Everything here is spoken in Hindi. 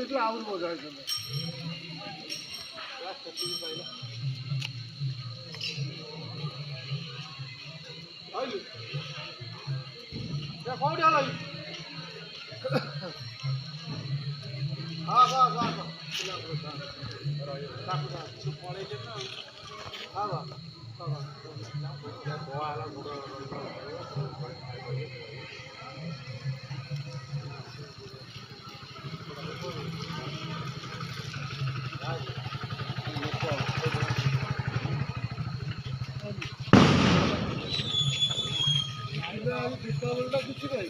देखला आउर मजा आइतले आइले या कोडी आला हां हां हां ताकुदा छु पळेले न हां हां हां बोआला बुडो दीपावली कुछ नहीं